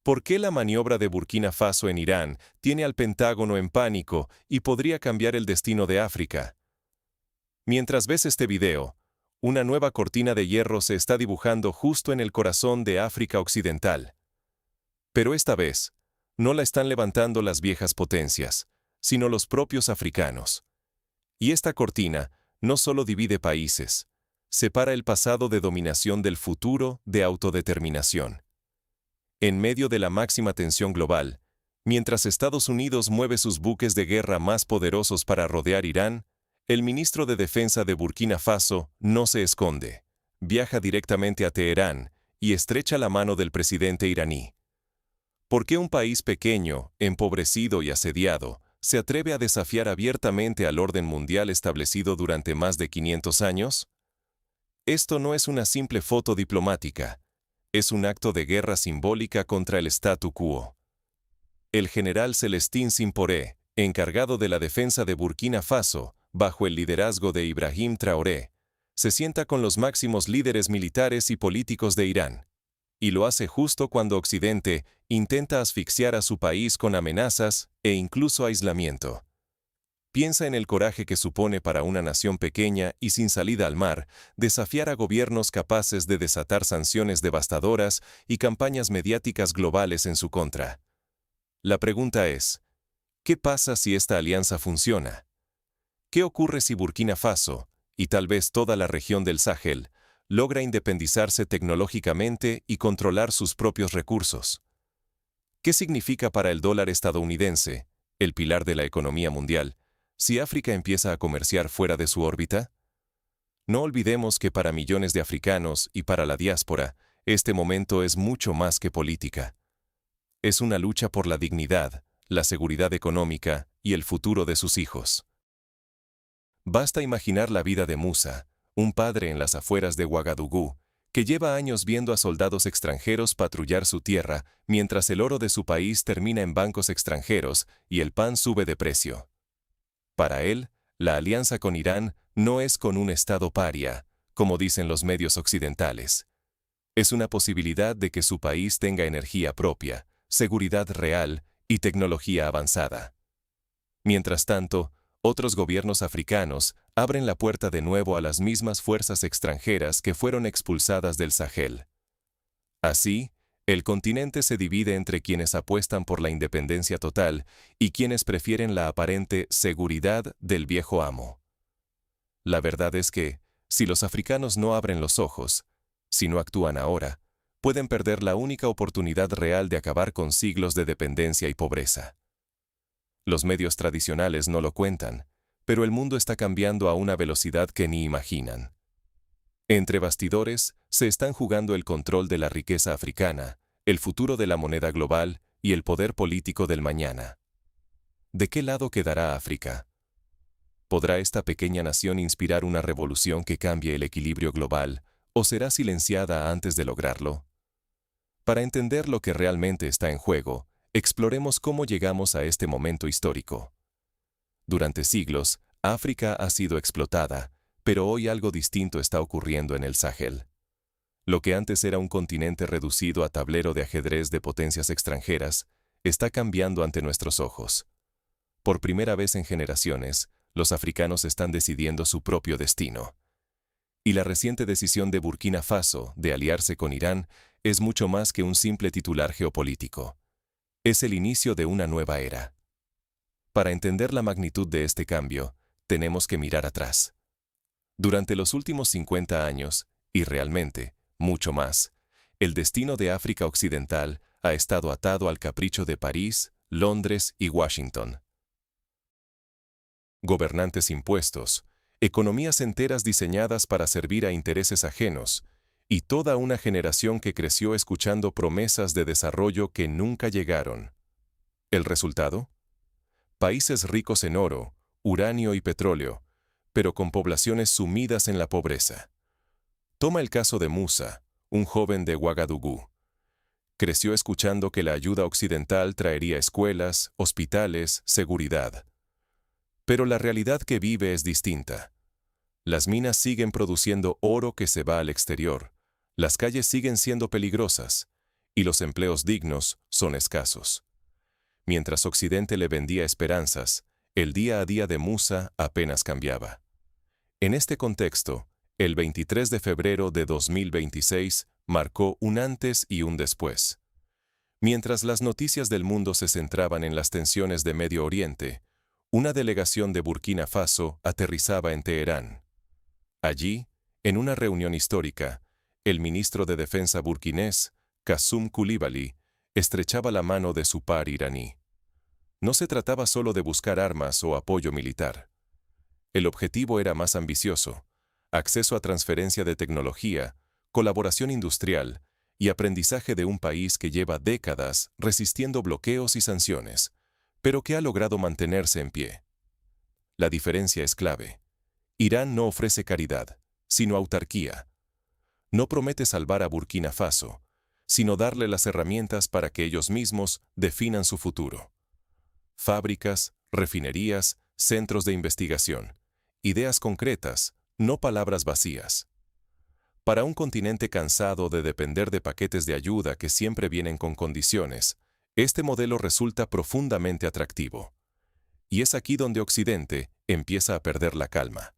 ¿Por qué la maniobra de Burkina Faso en Irán tiene al Pentágono en pánico y podría cambiar el destino de África? Mientras ves este video, una nueva cortina de hierro se está dibujando justo en el corazón de África Occidental. Pero esta vez, no la están levantando las viejas potencias, sino los propios africanos. Y esta cortina no solo divide países, separa el pasado de dominación del futuro de autodeterminación. En medio de la máxima tensión global, mientras Estados Unidos mueve sus buques de guerra más poderosos para rodear Irán, el ministro de Defensa de Burkina Faso no se esconde, viaja directamente a Teherán y estrecha la mano del presidente iraní. ¿Por qué un país pequeño, empobrecido y asediado se atreve a desafiar abiertamente al orden mundial establecido durante más de 500 años? Esto no es una simple foto diplomática, es un acto de guerra simbólica contra el statu quo. El general Celestín Simporé, encargado de la defensa de Burkina Faso, bajo el liderazgo de Ibrahim Traoré, se sienta con los máximos líderes militares y políticos de Irán. Y lo hace justo cuando Occidente intenta asfixiar a su país con amenazas e incluso aislamiento. Piensa en el coraje que supone para una nación pequeña y sin salida al mar desafiar a gobiernos capaces de desatar sanciones devastadoras y campañas mediáticas globales en su contra. La pregunta es, ¿qué pasa si esta alianza funciona? ¿Qué ocurre si Burkina Faso, y tal vez toda la región del Sahel, logra independizarse tecnológicamente y controlar sus propios recursos? ¿Qué significa para el dólar estadounidense, el pilar de la economía mundial, si África empieza a comerciar fuera de su órbita? No olvidemos que para millones de africanos y para la diáspora, este momento es mucho más que política. Es una lucha por la dignidad, la seguridad económica y el futuro de sus hijos. Basta imaginar la vida de Musa, un padre en las afueras de Ouagadougou, que lleva años viendo a soldados extranjeros patrullar su tierra mientras el oro de su país termina en bancos extranjeros y el pan sube de precio. Para él, la alianza con Irán no es con un estado paria, como dicen los medios occidentales. Es una posibilidad de que su país tenga energía propia, seguridad real y tecnología avanzada. Mientras tanto, otros gobiernos africanos abren la puerta de nuevo a las mismas fuerzas extranjeras que fueron expulsadas del Sahel. Así, el continente se divide entre quienes apuestan por la independencia total y quienes prefieren la aparente seguridad del viejo amo. La verdad es que, si los africanos no abren los ojos, si no actúan ahora, pueden perder la única oportunidad real de acabar con siglos de dependencia y pobreza. Los medios tradicionales no lo cuentan, pero el mundo está cambiando a una velocidad que ni imaginan. Entre bastidores, se están jugando el control de la riqueza africana, el futuro de la moneda global y el poder político del mañana. ¿De qué lado quedará África? ¿Podrá esta pequeña nación inspirar una revolución que cambie el equilibrio global, o será silenciada antes de lograrlo? Para entender lo que realmente está en juego, exploremos cómo llegamos a este momento histórico. Durante siglos, África ha sido explotada, pero hoy algo distinto está ocurriendo en el Sahel. Lo que antes era un continente reducido a tablero de ajedrez de potencias extranjeras, está cambiando ante nuestros ojos. Por primera vez en generaciones, los africanos están decidiendo su propio destino. Y la reciente decisión de Burkina Faso de aliarse con Irán es mucho más que un simple titular geopolítico. Es el inicio de una nueva era. Para entender la magnitud de este cambio, tenemos que mirar atrás. Durante los últimos 50 años, y realmente, mucho más, el destino de África Occidental ha estado atado al capricho de París, Londres y Washington. Gobernantes impuestos, economías enteras diseñadas para servir a intereses ajenos, y toda una generación que creció escuchando promesas de desarrollo que nunca llegaron. ¿El resultado? Países ricos en oro, uranio y petróleo, pero con poblaciones sumidas en la pobreza. Toma el caso de Musa, un joven de Ouagadougou. Creció escuchando que la ayuda occidental traería escuelas, hospitales, seguridad. Pero la realidad que vive es distinta. Las minas siguen produciendo oro que se va al exterior, las calles siguen siendo peligrosas, y los empleos dignos son escasos. Mientras Occidente le vendía esperanzas, el día a día de Musa apenas cambiaba. En este contexto, el 23 de febrero de 2026 marcó un antes y un después. Mientras las noticias del mundo se centraban en las tensiones de Medio Oriente, una delegación de Burkina Faso aterrizaba en Teherán. Allí, en una reunión histórica, el ministro de Defensa burkinés, Kassoum Coulibaly, estrechaba la mano de su par iraní. No se trataba solo de buscar armas o apoyo militar. El objetivo era más ambicioso: acceso a transferencia de tecnología, colaboración industrial y aprendizaje de un país que lleva décadas resistiendo bloqueos y sanciones, pero que ha logrado mantenerse en pie. La diferencia es clave. Irán no ofrece caridad, sino autarquía. No promete salvar a Burkina Faso, sino darle las herramientas para que ellos mismos definan su futuro. Fábricas, refinerías, centros de investigación. Ideas concretas, no palabras vacías. Para un continente cansado de depender de paquetes de ayuda que siempre vienen con condiciones, este modelo resulta profundamente atractivo. Y es aquí donde Occidente empieza a perder la calma.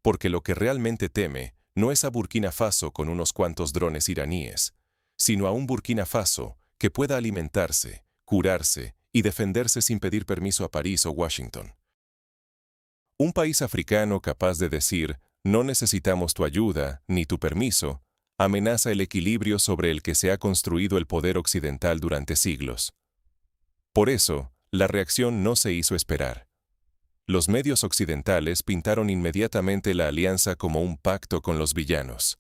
Porque lo que realmente teme no es a Burkina Faso con unos cuantos drones iraníes, sino a un Burkina Faso que pueda alimentarse, curarse y defenderse sin pedir permiso a París o Washington. Un país africano capaz de decir, no necesitamos tu ayuda ni tu permiso, amenaza el equilibrio sobre el que se ha construido el poder occidental durante siglos. Por eso, la reacción no se hizo esperar. Los medios occidentales pintaron inmediatamente la alianza como un pacto con los villanos.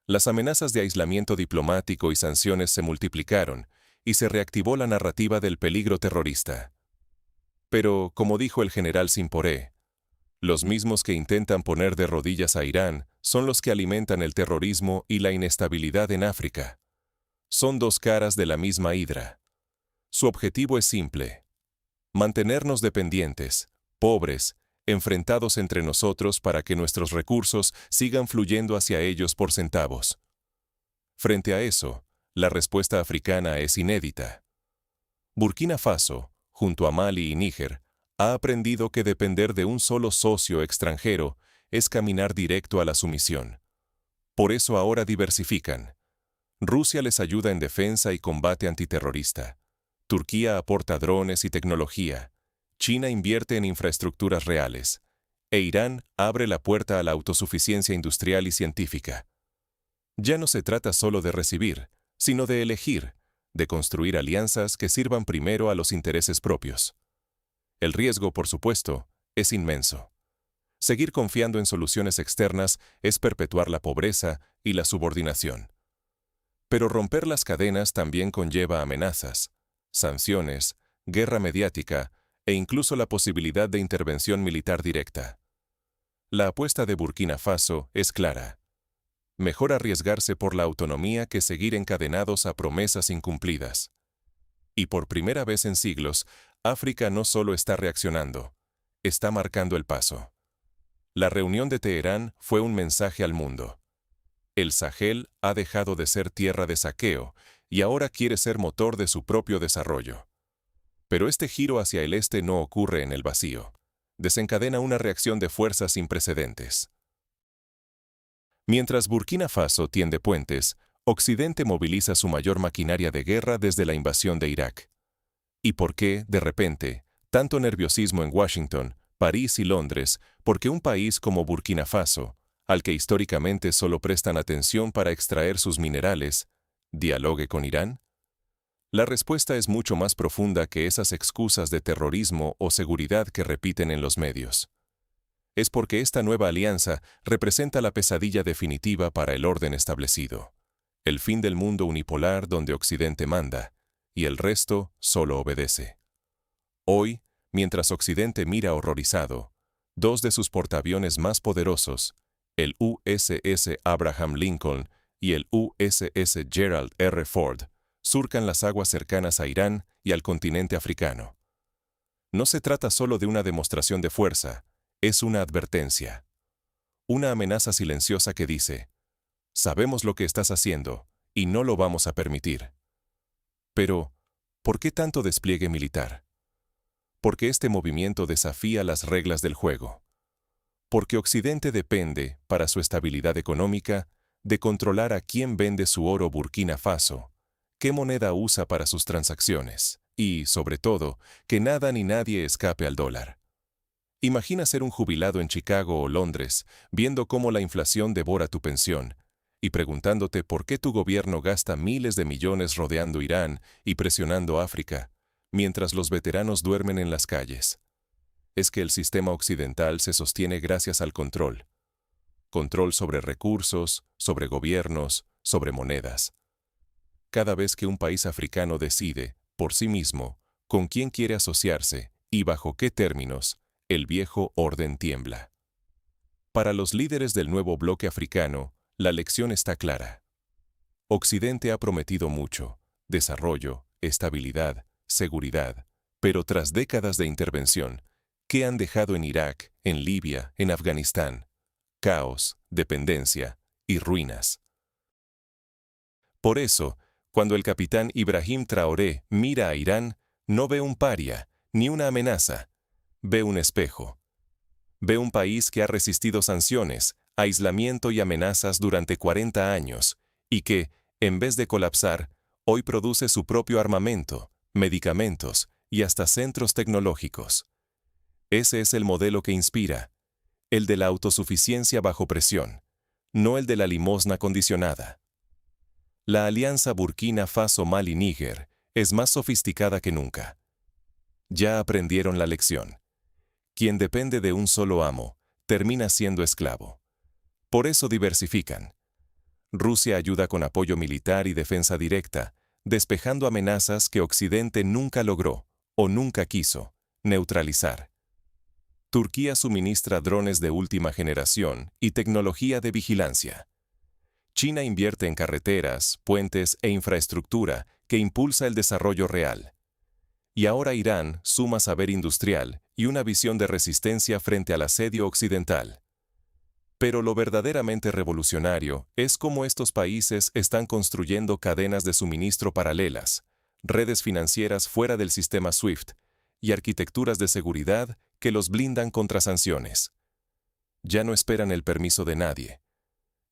Las amenazas de aislamiento diplomático y sanciones se multiplicaron, y se reactivó la narrativa del peligro terrorista. Pero, como dijo el general Simporé, los mismos que intentan poner de rodillas a Irán son los que alimentan el terrorismo y la inestabilidad en África. Son dos caras de la misma hidra. Su objetivo es simple: mantenernos dependientes, pobres, enfrentados entre nosotros para que nuestros recursos sigan fluyendo hacia ellos por centavos. Frente a eso, la respuesta africana es inédita. Burkina Faso, junto a Mali y Níger, ha aprendido que depender de un solo socio extranjero es caminar directo a la sumisión. Por eso ahora diversifican. Rusia les ayuda en defensa y combate antiterrorista. Turquía aporta drones y tecnología. China invierte en infraestructuras reales. E Irán abre la puerta a la autosuficiencia industrial y científica. Ya no se trata solo de recibir, sino de elegir, de construir alianzas que sirvan primero a los intereses propios. El riesgo, por supuesto, es inmenso. Seguir confiando en soluciones externas es perpetuar la pobreza y la subordinación. Pero romper las cadenas también conlleva amenazas, sanciones, guerra mediática e incluso la posibilidad de intervención militar directa. La apuesta de Burkina Faso es clara. Mejor arriesgarse por la autonomía que seguir encadenados a promesas incumplidas. Y por primera vez en siglos, África no solo está reaccionando, está marcando el paso. La reunión de Teherán fue un mensaje al mundo. El Sahel ha dejado de ser tierra de saqueo y ahora quiere ser motor de su propio desarrollo. Pero este giro hacia el este no ocurre en el vacío. Desencadena una reacción de fuerzas sin precedentes. Mientras Burkina Faso tiende puentes, Occidente moviliza su mayor maquinaria de guerra desde la invasión de Irak. ¿Y por qué, de repente, tanto nerviosismo en Washington, París y Londres, porque un país como Burkina Faso, al que históricamente solo prestan atención para extraer sus minerales, dialogue con Irán? La respuesta es mucho más profunda que esas excusas de terrorismo o seguridad que repiten en los medios. Es porque esta nueva alianza representa la pesadilla definitiva para el orden establecido, el fin del mundo unipolar donde Occidente manda, y el resto solo obedece. Hoy, mientras Occidente mira horrorizado, dos de sus portaaviones más poderosos, el USS Abraham Lincoln y el USS Gerald R. Ford, surcan las aguas cercanas a Irán y al continente africano. No se trata solo de una demostración de fuerza, es una advertencia. Una amenaza silenciosa que dice: sabemos lo que estás haciendo y no lo vamos a permitir. Pero, ¿por qué tanto despliegue militar? Porque este movimiento desafía las reglas del juego. Porque Occidente depende, para su estabilidad económica, de controlar a quién vende su oro Burkina Faso, qué moneda usa para sus transacciones y, sobre todo, que nada ni nadie escape al dólar. Imagina ser un jubilado en Chicago o Londres, viendo cómo la inflación devora tu pensión, y preguntándote por qué tu gobierno gasta miles de millones rodeando Irán y presionando África, mientras los veteranos duermen en las calles. Es que el sistema occidental se sostiene gracias al control. Control sobre recursos, sobre gobiernos, sobre monedas. Cada vez que un país africano decide, por sí mismo, con quién quiere asociarse y bajo qué términos, el viejo orden tiembla. Para los líderes del nuevo bloque africano, la lección está clara. Occidente ha prometido mucho: desarrollo, estabilidad, seguridad, pero tras décadas de intervención, ¿qué han dejado en Irak, en Libia, en Afganistán? Caos, dependencia y ruinas. Por eso, cuando el capitán Ibrahim Traoré mira a Irán, no ve un paria, ni una amenaza, ve un espejo. Ve un país que ha resistido sanciones, aislamiento y amenazas durante 40 años, y que, en vez de colapsar, hoy produce su propio armamento, medicamentos y hasta centros tecnológicos. Ese es el modelo que inspira, el de la autosuficiencia bajo presión, no el de la limosna condicionada. La alianza Burkina Faso-Mali-Níger es más sofisticada que nunca. Ya aprendieron la lección. Quien depende de un solo amo, termina siendo esclavo. Por eso diversifican. Rusia ayuda con apoyo militar y defensa directa, despejando amenazas que Occidente nunca logró, o nunca quiso, neutralizar. Turquía suministra drones de última generación y tecnología de vigilancia. China invierte en carreteras, puentes e infraestructura que impulsa el desarrollo real. Y ahora Irán suma saber industrial y una visión de resistencia frente al asedio occidental. Pero lo verdaderamente revolucionario es cómo estos países están construyendo cadenas de suministro paralelas, redes financieras fuera del sistema SWIFT y arquitecturas de seguridad que los blindan contra sanciones. Ya no esperan el permiso de nadie.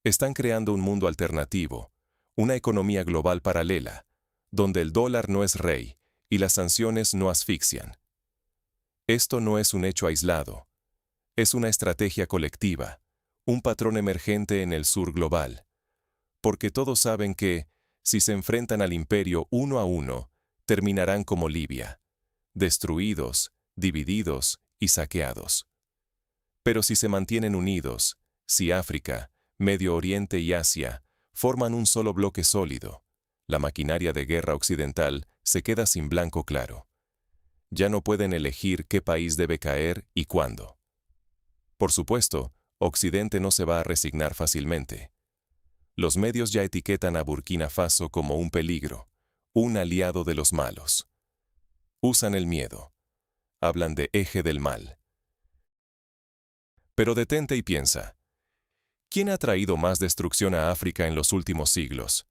Están creando un mundo alternativo, una economía global paralela, donde el dólar no es rey y las sanciones no asfixian. Esto no es un hecho aislado. Es una estrategia colectiva, un patrón emergente en el sur global. Porque todos saben que, si se enfrentan al imperio uno a uno, terminarán como Libia, destruidos, divididos y saqueados. Pero si se mantienen unidos, si África, Medio Oriente y Asia forman un solo bloque sólido, la maquinaria de guerra occidental se queda sin blanco claro. Ya no pueden elegir qué país debe caer y cuándo. Por supuesto, Occidente no se va a resignar fácilmente. Los medios ya etiquetan a Burkina Faso como un peligro, un aliado de los malos. Usan el miedo. Hablan de eje del mal. Pero detente y piensa. ¿Quién ha traído más destrucción a África en los últimos siglos?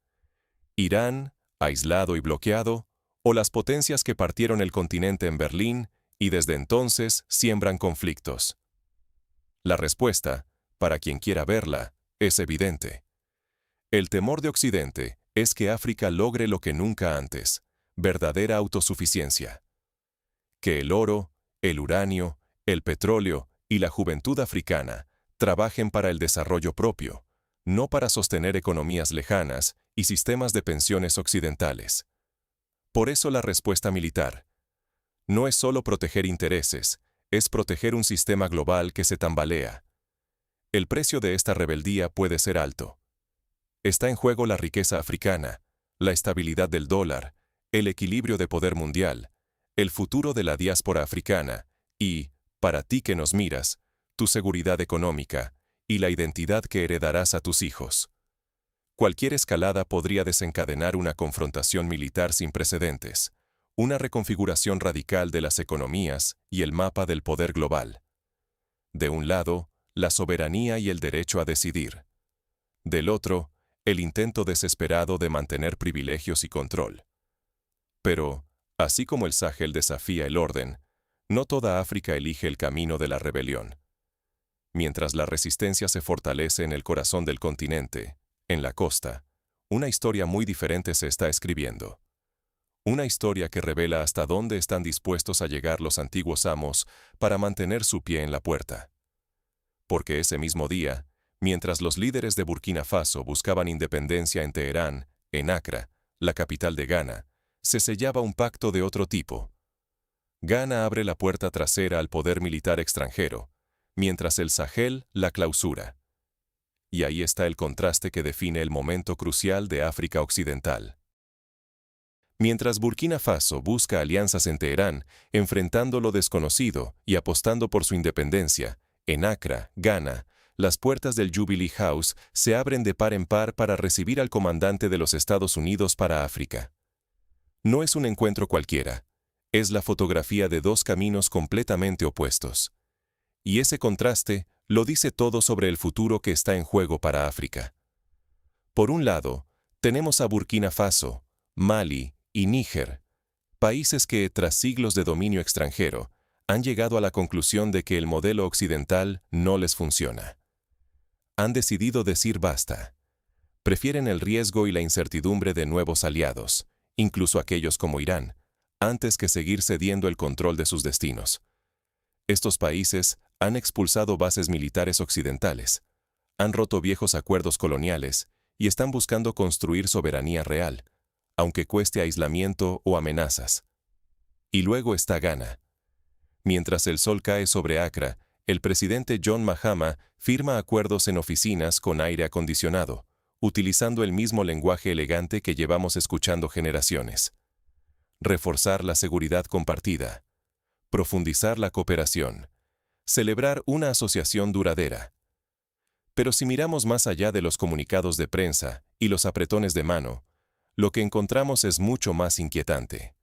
¿Irán, aislado y bloqueado, o las potencias que partieron el continente en Berlín y desde entonces siembran conflictos? La respuesta, para quien quiera verla, es evidente. El temor de Occidente es que África logre lo que nunca antes, verdadera autosuficiencia. Que el oro, el uranio, el petróleo y la juventud africana trabajen para el desarrollo propio, no para sostener economías lejanas y sistemas de pensiones occidentales. Por eso la respuesta militar no es solo proteger intereses, es proteger un sistema global que se tambalea. El precio de esta rebeldía puede ser alto. Está en juego la riqueza africana, la estabilidad del dólar, el equilibrio de poder mundial, el futuro de la diáspora africana y, para ti que nos miras, tu seguridad económica y la identidad que heredarás a tus hijos. Cualquier escalada podría desencadenar una confrontación militar sin precedentes, una reconfiguración radical de las economías y el mapa del poder global. De un lado, la soberanía y el derecho a decidir. Del otro, el intento desesperado de mantener privilegios y control. Pero, así como el Sahel desafía el orden, no toda África elige el camino de la rebelión. Mientras la resistencia se fortalece en el corazón del continente, en la costa, una historia muy diferente se está escribiendo. Una historia que revela hasta dónde están dispuestos a llegar los antiguos amos para mantener su pie en la puerta. Porque ese mismo día, mientras los líderes de Burkina Faso buscaban independencia en Teherán, en Accra, la capital de Ghana, se sellaba un pacto de otro tipo. Ghana abre la puerta trasera al poder militar extranjero, mientras el Sahel la clausura. Y ahí está el contraste que define el momento crucial de África Occidental. Mientras Burkina Faso busca alianzas en Teherán, enfrentando lo desconocido y apostando por su independencia, en Accra, Ghana, las puertas del Jubilee House se abren de par en par para recibir al comandante de los Estados Unidos para África. No es un encuentro cualquiera, es la fotografía de dos caminos completamente opuestos. Y ese contraste lo dice todo sobre el futuro que está en juego para África. Por un lado, tenemos a Burkina Faso, Mali y Níger, países que, tras siglos de dominio extranjero, han llegado a la conclusión de que el modelo occidental no les funciona. Han decidido decir basta. Prefieren el riesgo y la incertidumbre de nuevos aliados, incluso aquellos como Irán, antes que seguir cediendo el control de sus destinos. Estos países han expulsado bases militares occidentales, han roto viejos acuerdos coloniales y están buscando construir soberanía real, aunque cueste aislamiento o amenazas. Y luego está Ghana. Mientras el sol cae sobre Accra, el presidente John Mahama firma acuerdos en oficinas con aire acondicionado, utilizando el mismo lenguaje elegante que llevamos escuchando generaciones. Reforzar la seguridad compartida, profundizar la cooperación, celebrar una asociación duradera. Pero si miramos más allá de los comunicados de prensa y los apretones de mano, lo que encontramos es mucho más inquietante.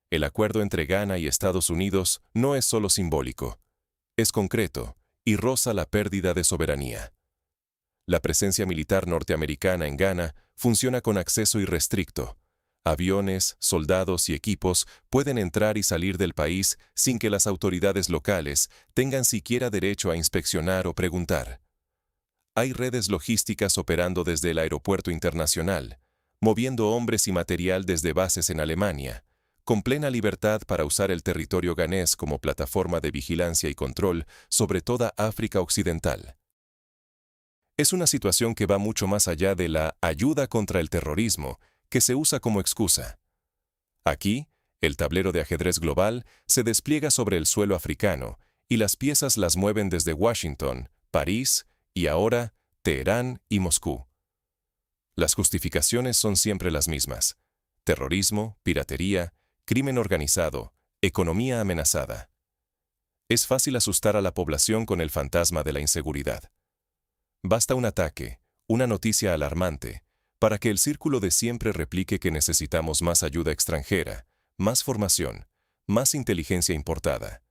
El acuerdo entre Ghana y Estados Unidos no es solo simbólico, es concreto y roza la pérdida de soberanía. La presencia militar norteamericana en Ghana funciona con acceso irrestricto. Aviones, soldados y equipos pueden entrar y salir del país sin que las autoridades locales tengan siquiera derecho a inspeccionar o preguntar. Hay redes logísticas operando desde el aeropuerto internacional, moviendo hombres y material desde bases en Alemania, con plena libertad para usar el territorio ghanés como plataforma de vigilancia y control sobre toda África Occidental. Es una situación que va mucho más allá de la ayuda contra el terrorismo, que se usa como excusa. Aquí, el tablero de ajedrez global se despliega sobre el suelo africano y las piezas las mueven desde Washington, París y ahora Teherán y Moscú. Las justificaciones son siempre las mismas: terrorismo, piratería, crimen organizado, economía amenazada. Es fácil asustar a la población con el fantasma de la inseguridad. Basta un ataque, una noticia alarmante, para que el círculo de siempre replique que necesitamos más ayuda extranjera, más formación, más inteligencia importada.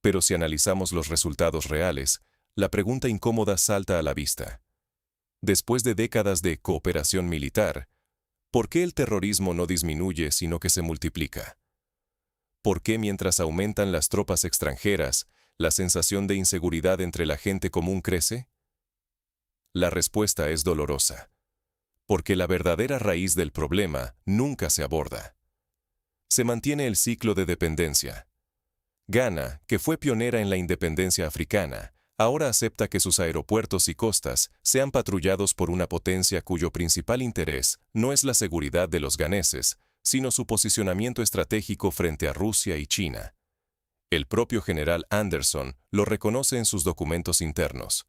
Pero si analizamos los resultados reales, la pregunta incómoda salta a la vista. Después de décadas de cooperación militar, ¿por qué el terrorismo no disminuye sino que se multiplica? ¿Por qué mientras aumentan las tropas extranjeras, la sensación de inseguridad entre la gente común crece? La respuesta es dolorosa. Porque la verdadera raíz del problema nunca se aborda. Se mantiene el ciclo de dependencia. Ghana, que fue pionera en la independencia africana, ahora acepta que sus aeropuertos y costas sean patrullados por una potencia cuyo principal interés no es la seguridad de los ganeses, sino su posicionamiento estratégico frente a Rusia y China. El propio general Anderson lo reconoce en sus documentos internos.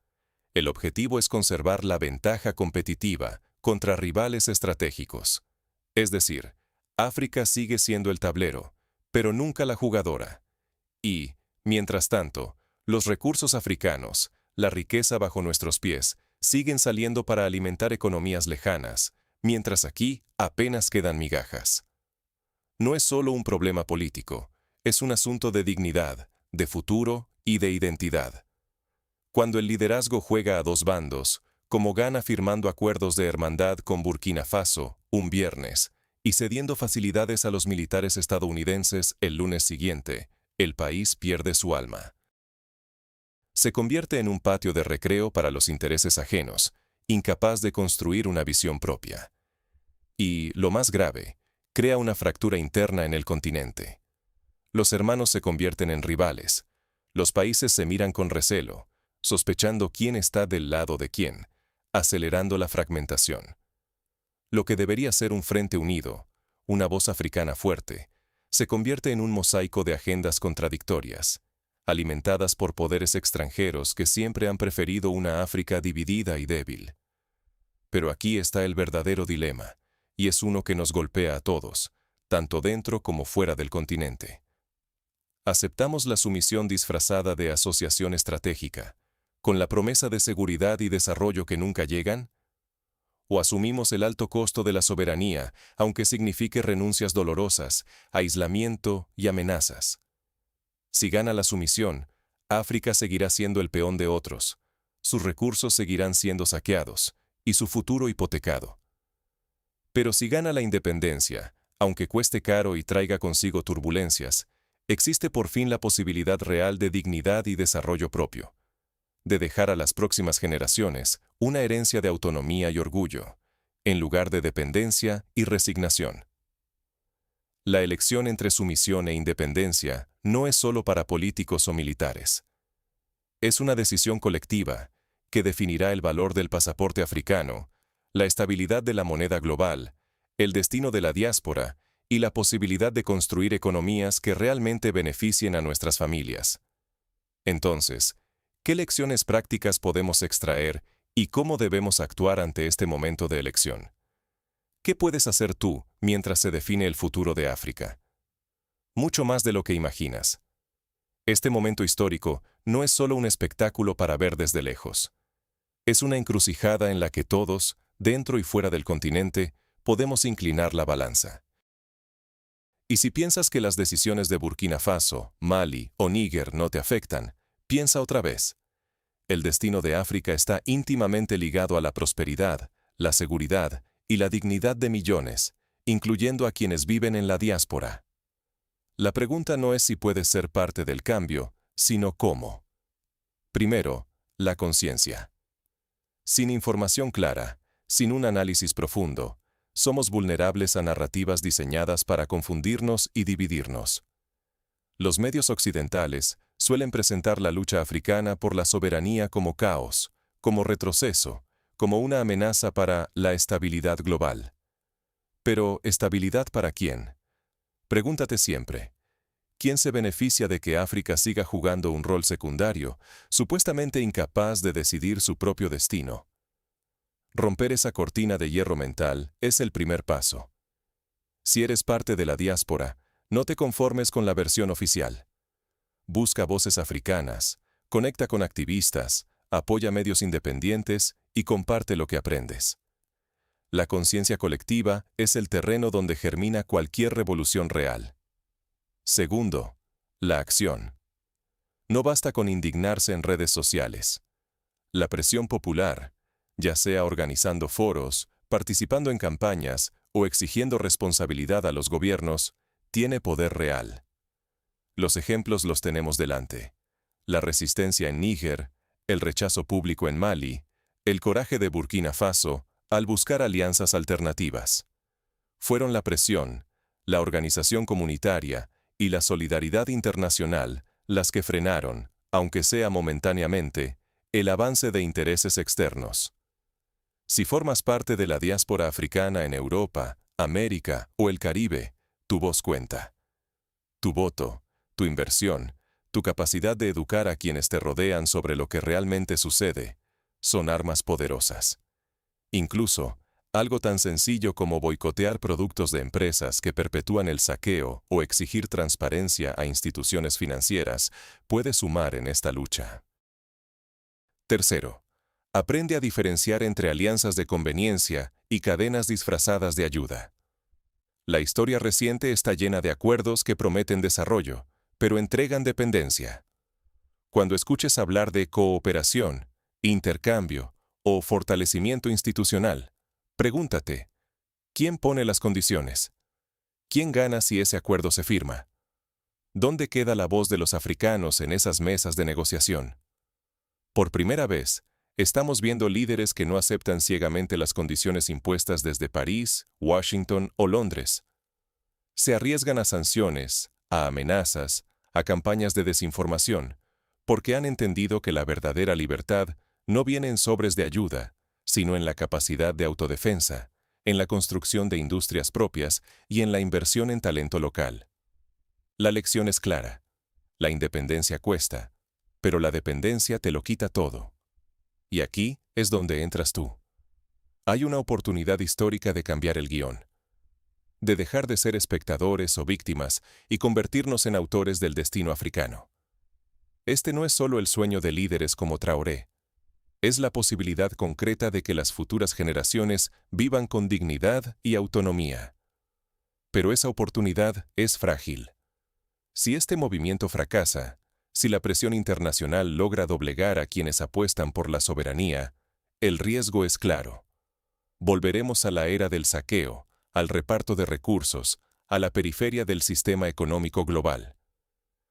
El objetivo es conservar la ventaja competitiva contra rivales estratégicos. Es decir, África sigue siendo el tablero, pero nunca la jugadora. Y, mientras tanto, los recursos africanos, la riqueza bajo nuestros pies, siguen saliendo para alimentar economías lejanas, mientras aquí apenas quedan migajas. No es solo un problema político, es un asunto de dignidad, de futuro y de identidad. Cuando el liderazgo juega a dos bandos, como Ghana firmando acuerdos de hermandad con Burkina Faso un viernes, y cediendo facilidades a los militares estadounidenses el lunes siguiente, el país pierde su alma. Se convierte en un patio de recreo para los intereses ajenos, incapaz de construir una visión propia. Y, lo más grave, crea una fractura interna en el continente. Los hermanos se convierten en rivales. Los países se miran con recelo, sospechando quién está del lado de quién, acelerando la fragmentación. Lo que debería ser un frente unido, una voz africana fuerte, se convierte en un mosaico de agendas contradictorias, alimentadas por poderes extranjeros que siempre han preferido una África dividida y débil. Pero aquí está el verdadero dilema, y es uno que nos golpea a todos, tanto dentro como fuera del continente. ¿Aceptamos la sumisión disfrazada de asociación estratégica, con la promesa de seguridad y desarrollo que nunca llegan? ¿O asumimos el alto costo de la soberanía, aunque signifique renuncias dolorosas, aislamiento y amenazas? Si gana la sumisión, África seguirá siendo el peón de otros, sus recursos seguirán siendo saqueados, y su futuro hipotecado. Pero si gana la independencia, aunque cueste caro y traiga consigo turbulencias, existe por fin la posibilidad real de dignidad y desarrollo propio, de dejar a las próximas generaciones una herencia de autonomía y orgullo, en lugar de dependencia y resignación. La elección entre sumisión e independencia no es solo para políticos o militares. Es una decisión colectiva que definirá el valor del pasaporte africano, la estabilidad de la moneda global, el destino de la diáspora y la posibilidad de construir economías que realmente beneficien a nuestras familias. Entonces, ¿qué lecciones prácticas podemos extraer y cómo debemos actuar ante este momento de elección? ¿Qué puedes hacer tú mientras se define el futuro de África? Mucho más de lo que imaginas. Este momento histórico no es solo un espectáculo para ver desde lejos. Es una encrucijada en la que todos, dentro y fuera del continente, podemos inclinar la balanza. Y si piensas que las decisiones de Burkina Faso, Mali o Níger no te afectan, piensa otra vez. El destino de África está íntimamente ligado a la prosperidad, la seguridad y la dignidad de millones, incluyendo a quienes viven en la diáspora. La pregunta no es si puedes ser parte del cambio, sino cómo. Primero, la conciencia. Sin información clara, sin un análisis profundo, somos vulnerables a narrativas diseñadas para confundirnos y dividirnos. Los medios occidentales suelen presentar la lucha africana por la soberanía como caos, como retroceso, como una amenaza para la estabilidad global. Pero, ¿estabilidad para quién? Pregúntate siempre. ¿Quién se beneficia de que África siga jugando un rol secundario, supuestamente incapaz de decidir su propio destino? Romper esa cortina de hierro mental es el primer paso. Si eres parte de la diáspora, no te conformes con la versión oficial. Busca voces africanas, conecta con activistas, apoya medios independientes y comparte lo que aprendes. La conciencia colectiva es el terreno donde germina cualquier revolución real. Segundo, la acción. No basta con indignarse en redes sociales. La presión popular, ya sea organizando foros, participando en campañas o exigiendo responsabilidad a los gobiernos, tiene poder real. Los ejemplos los tenemos delante. La resistencia en Níger, el rechazo público en Mali, el coraje de Burkina Faso al buscar alianzas alternativas. Fueron la presión, la organización comunitaria y la solidaridad internacional las que frenaron, aunque sea momentáneamente, el avance de intereses externos. Si formas parte de la diáspora africana en Europa, América o el Caribe, tu voz cuenta. Tu voto, tu inversión, tu capacidad de educar a quienes te rodean sobre lo que realmente sucede, son armas poderosas. Incluso, algo tan sencillo como boicotear productos de empresas que perpetúan el saqueo o exigir transparencia a instituciones financieras puede sumar en esta lucha. Tercero, aprende a diferenciar entre alianzas de conveniencia y cadenas disfrazadas de ayuda. La historia reciente está llena de acuerdos que prometen desarrollo, pero entregan dependencia. Cuando escuches hablar de cooperación, intercambio o fortalecimiento institucional, pregúntate, ¿quién pone las condiciones? ¿Quién gana si ese acuerdo se firma? ¿Dónde queda la voz de los africanos en esas mesas de negociación? Por primera vez, estamos viendo líderes que no aceptan ciegamente las condiciones impuestas desde París, Washington o Londres. Se arriesgan a sanciones, a amenazas, a campañas de desinformación, porque han entendido que la verdadera libertad no viene en sobres de ayuda, sino en la capacidad de autodefensa, en la construcción de industrias propias y en la inversión en talento local. La lección es clara. La independencia cuesta, pero la dependencia te lo quita todo. Y aquí es donde entras tú. Hay una oportunidad histórica de cambiar el guión, de dejar de ser espectadores o víctimas y convertirnos en autores del destino africano. Este no es solo el sueño de líderes como Traoré, es la posibilidad concreta de que las futuras generaciones vivan con dignidad y autonomía. Pero esa oportunidad es frágil. Si este movimiento fracasa, si la presión internacional logra doblegar a quienes apuestan por la soberanía, el riesgo es claro. Volveremos a la era del saqueo, al reparto de recursos, a la periferia del sistema económico global.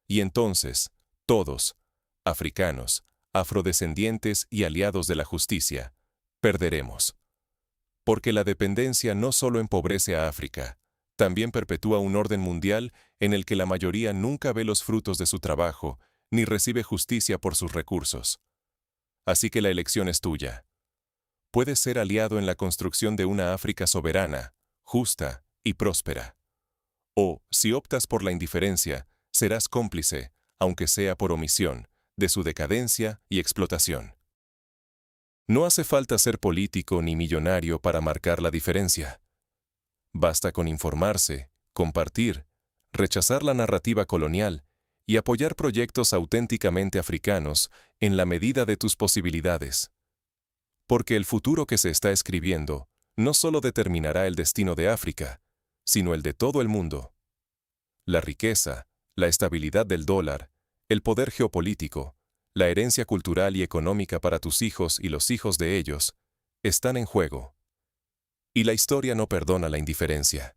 Y entonces, todos, africanos, afrodescendientes y aliados de la justicia, perderemos. Porque la dependencia no solo empobrece a África, también perpetúa un orden mundial en el que la mayoría nunca ve los frutos de su trabajo ni recibe justicia por sus recursos. Así que la elección es tuya. Puedes ser aliado en la construcción de una África soberana, justa y próspera. O, si optas por la indiferencia, serás cómplice, aunque sea por omisión, de su decadencia y explotación. No hace falta ser político ni millonario para marcar la diferencia. Basta con informarse, compartir, rechazar la narrativa colonial y apoyar proyectos auténticamente africanos en la medida de tus posibilidades. Porque el futuro que se está escribiendo no solo determinará el destino de África, sino el de todo el mundo. La riqueza, la estabilidad del dólar, el poder geopolítico, la herencia cultural y económica para tus hijos y los hijos de ellos, están en juego. Y la historia no perdona la indiferencia.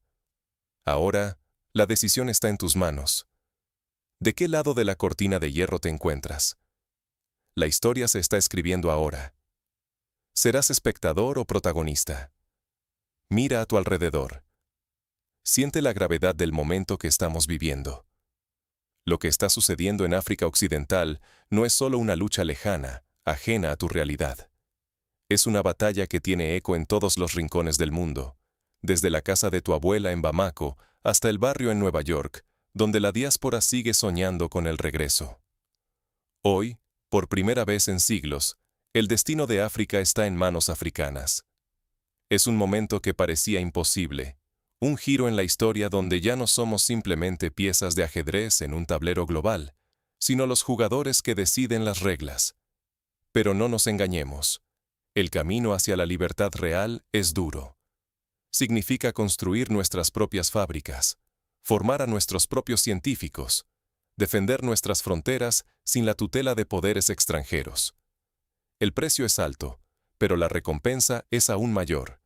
Ahora, la decisión está en tus manos. ¿De qué lado de la cortina de hierro te encuentras? La historia se está escribiendo ahora. ¿Serás espectador o protagonista? Mira a tu alrededor. Siente la gravedad del momento que estamos viviendo. Lo que está sucediendo en África Occidental no es solo una lucha lejana, ajena a tu realidad. Es una batalla que tiene eco en todos los rincones del mundo, desde la casa de tu abuela en Bamako hasta el barrio en Nueva York, donde la diáspora sigue soñando con el regreso. Hoy, por primera vez en siglos, el destino de África está en manos africanas. Es un momento que parecía imposible, un giro en la historia donde ya no somos simplemente piezas de ajedrez en un tablero global, sino los jugadores que deciden las reglas. Pero no nos engañemos. El camino hacia la libertad real es duro. Significa construir nuestras propias fábricas, formar a nuestros propios científicos, defender nuestras fronteras sin la tutela de poderes extranjeros. El precio es alto, pero la recompensa es aún mayor.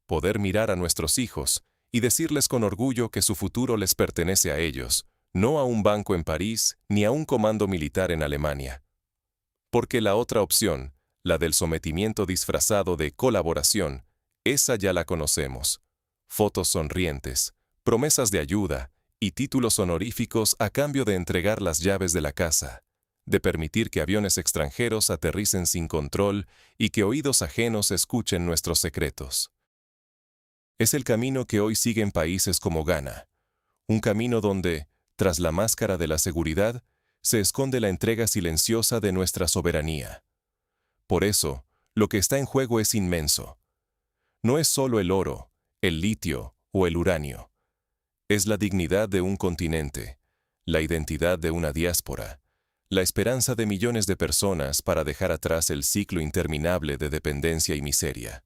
Poder mirar a nuestros hijos y decirles con orgullo que su futuro les pertenece a ellos, no a un banco en París ni a un comando militar en Alemania. Porque la otra opción, la del sometimiento disfrazado de colaboración, esa ya la conocemos. Fotos sonrientes, promesas de ayuda y títulos honoríficos a cambio de entregar las llaves de la casa, de permitir que aviones extranjeros aterricen sin control y que oídos ajenos escuchen nuestros secretos. Es el camino que hoy siguen países como Ghana, un camino donde, tras la máscara de la seguridad, se esconde la entrega silenciosa de nuestra soberanía. Por eso, lo que está en juego es inmenso. No es solo el oro, el litio o el uranio. Es la dignidad de un continente, la identidad de una diáspora, la esperanza de millones de personas para dejar atrás el ciclo interminable de dependencia y miseria.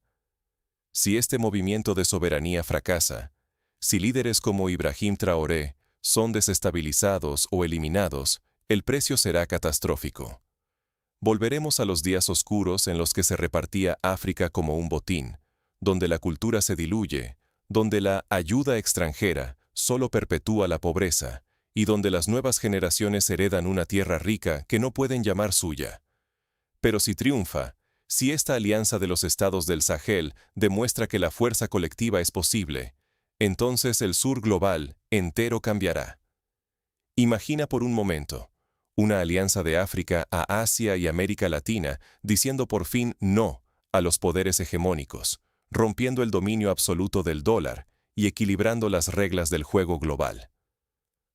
Si este movimiento de soberanía fracasa, si líderes como Ibrahim Traoré son desestabilizados o eliminados, el precio será catastrófico. Volveremos a los días oscuros en los que se repartía África como un botín, donde la cultura se diluye, donde la ayuda extranjera solo perpetúa la pobreza, y donde las nuevas generaciones heredan una tierra rica que no pueden llamar suya. Pero si triunfa, si esta alianza de los estados del Sahel demuestra que la fuerza colectiva es posible, entonces el sur global entero cambiará. Imagina por un momento una alianza de África a Asia y América Latina diciendo por fin no a los poderes hegemónicos, rompiendo el dominio absoluto del dólar y equilibrando las reglas del juego global.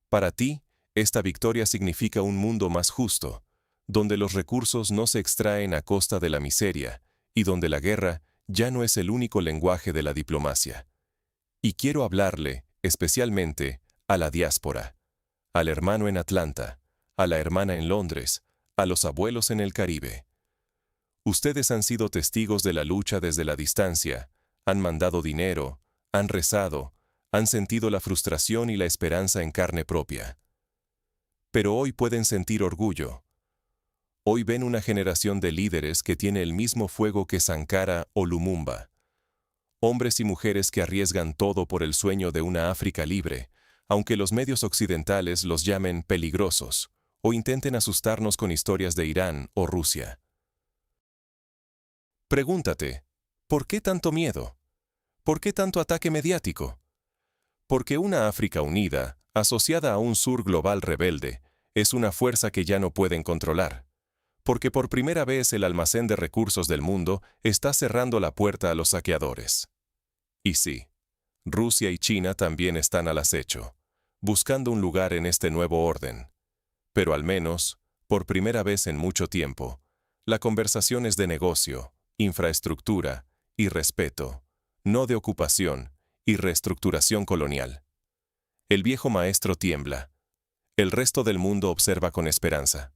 Para ti, esta victoria significa un mundo más justo, donde los recursos no se extraen a costa de la miseria y donde la guerra ya no es el único lenguaje de la diplomacia. Y quiero hablarle, especialmente, a la diáspora, al hermano en Atlanta, a la hermana en Londres, a los abuelos en el Caribe. Ustedes han sido testigos de la lucha desde la distancia, han mandado dinero, han rezado, han sentido la frustración y la esperanza en carne propia. Pero hoy pueden sentir orgullo. Hoy ven una generación de líderes que tiene el mismo fuego que Sankara o Lumumba. Hombres y mujeres que arriesgan todo por el sueño de una África libre, aunque los medios occidentales los llamen peligrosos o intenten asustarnos con historias de Irán o Rusia. Pregúntate, ¿por qué tanto miedo? ¿Por qué tanto ataque mediático? Porque una África unida, asociada a un sur global rebelde, es una fuerza que ya no pueden controlar. Porque por primera vez el almacén de recursos del mundo está cerrando la puerta a los saqueadores. Y sí, Rusia y China también están al acecho, buscando un lugar en este nuevo orden. Pero al menos, por primera vez en mucho tiempo, la conversación es de negocio, infraestructura y respeto, no de ocupación y reestructuración colonial. El viejo maestro tiembla. El resto del mundo observa con esperanza.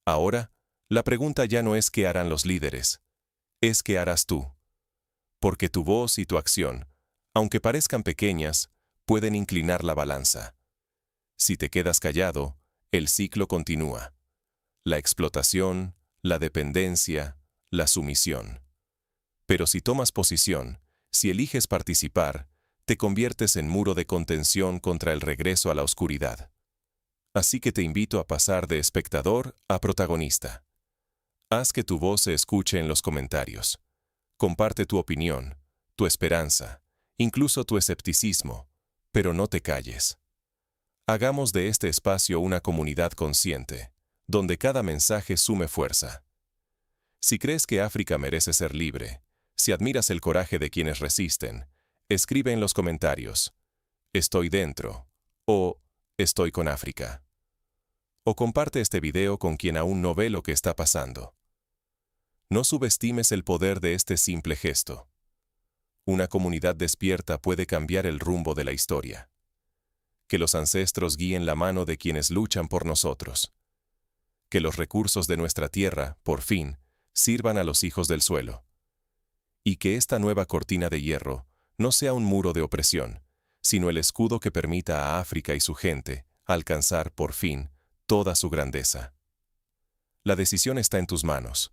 Ahora, la pregunta ya no es qué harán los líderes, es qué harás tú. Porque tu voz y tu acción, aunque parezcan pequeñas, pueden inclinar la balanza. Si te quedas callado, el ciclo continúa. La explotación, la dependencia, la sumisión. Pero si tomas posición, si eliges participar, te conviertes en muro de contención contra el regreso a la oscuridad. Así que te invito a pasar de espectador a protagonista. Haz que tu voz se escuche en los comentarios. Comparte tu opinión, tu esperanza, incluso tu escepticismo, pero no te calles. Hagamos de este espacio una comunidad consciente, donde cada mensaje sume fuerza. Si crees que África merece ser libre, si admiras el coraje de quienes resisten, escribe en los comentarios, «Estoy dentro» o «Estoy con África». O comparte este video con quien aún no ve lo que está pasando. No subestimes el poder de este simple gesto. Una comunidad despierta puede cambiar el rumbo de la historia. Que los ancestros guíen la mano de quienes luchan por nosotros. Que los recursos de nuestra tierra, por fin, sirvan a los hijos del suelo. Y que esta nueva cortina de hierro no sea un muro de opresión, sino el escudo que permita a África y su gente alcanzar, por fin, toda su grandeza. La decisión está en tus manos.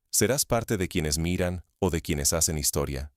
¿Serás parte de quienes miran o de quienes hacen historia?